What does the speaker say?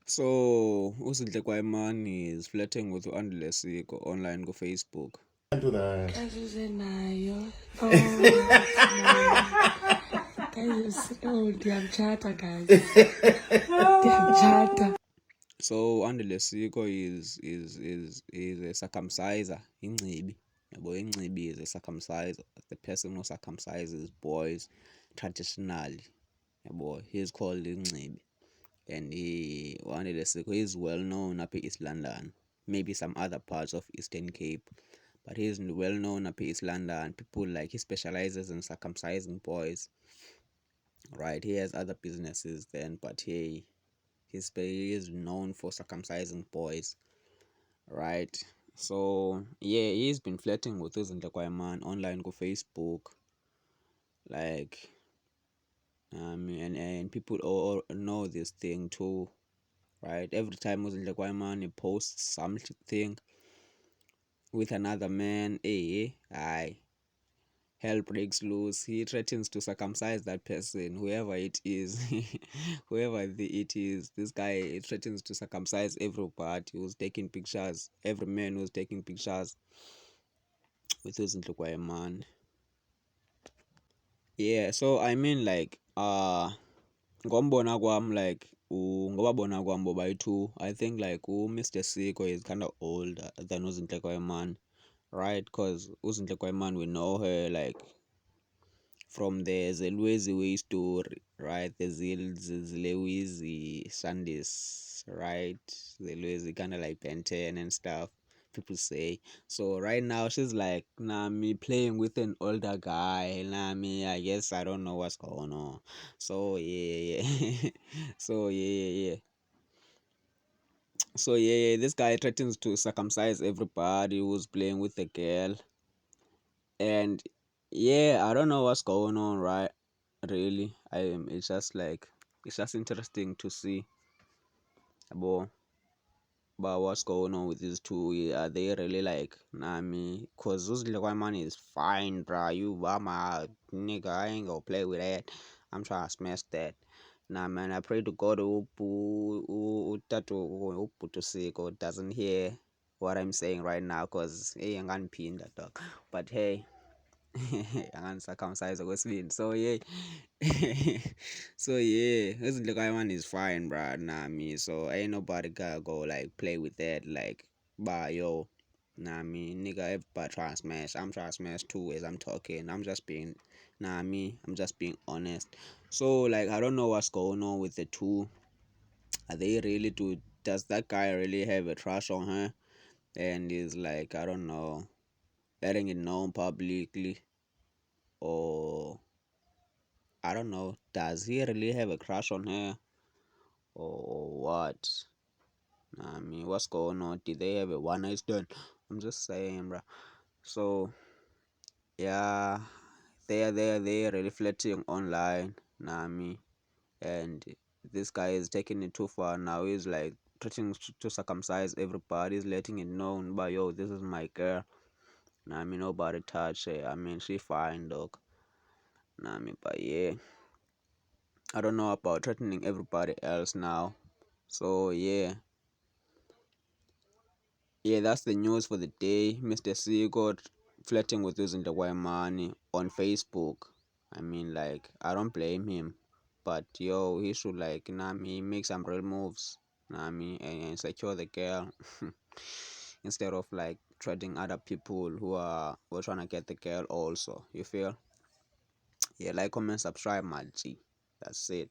So uZinhle Kwayimani is flirting with uAndile Siko online Facebook. To that. Nayo. Guys, ndiyamtshata guys. Ndiyamtshata. So uAndile Siko is a circumciser, ingcibi. Yabo ingcibi is a circumciser, the person who circumcises boys traditionally. Yabo, he's called ingcibi. And uAndile Siko is well known up in East London, maybe some other parts of Eastern Cape, but he's well known up in East London. People like, he specializes in circumcising boys, right? He has other businesses then, but he is known for circumcising boys, right? So yeah, he's been flirting with uZinhle Kwayimani online on Facebook, like and people all know this thing too, right? Every time uZinhle Kwayimani posts something with another man, hell breaks loose. He threatens to circumcise that person, whoever it is. It is, this guy threatens to circumcise everybody who's taking pictures, every man who's taking pictures with uZinhle Kwayimani. Yeah, so I mean, like ngombona kwam, like ngobabona kwam bobayi-two, I think like Mr. Siko is kind of older than uZinhle Kwayimani, right? Because uZinhle Kwayimani, we know her like from the Zelwezi Way story, right? The Zilewezi Sundays, right? Zelwezi kind of like Ben 10 and stuff, people say. So right now she's like, nah, me playing with an older guy, nah, me, I guess I don't know what's going on. So yeah. So yeah. So yeah, this guy threatens to circumcise everybody who's playing with the girl. And yeah, I don't know what's going on, right? Really, it's just like, it's just interesting to see about what's going on with these two. Are they really like, nah, me? Cause uZinhle Kwayimani is fine, bruh. You my nigga, I ain't gonna play with that. I'm trying to smash that. Nah, man, I pray to God Utatu Siko doesn't hear what I'm saying right now, cause hey, I'm gonna pin that dog. But hey, angani-circumcise okwesibili. So yeah. So yeah, uZinhle Kwayimani is fine, bruh. Nah, me. So ain't nobody gotta go like play with that, like, bah, yo, nah, me, nigga, everybody try to smash. I'm trying to smash too as I'm talking. I'm just being, nah, me, I'm just being honest. So like, I don't know what's going on with the two. Are they really does that guy really have a crush on her? And is like, I don't know, letting it known publicly, or I don't know, does he really have a crush on her or what? I mean, what's going on? Did they have a one night stand? I'm just saying, bro. So yeah, they are really flirting online, Nami, and this guy is taking it too far now. He's like threatening to circumcise everybody. He's letting it known, but yo, this is my girl. Nami, nobody touch her. I mean, she fine, dog. Nami, but yeah, I don't know about threatening everybody else now. So yeah, that's the news for the day. Mr. C got flirting with uZinhle Kwayimani on Facebook. I mean, like, I don't blame him, but yo, he should like, he make some real moves, and secure the girl instead of like threatening other people who are trying to get the girl also. You feel? Yeah, like, comment, subscribe, my G. That's it.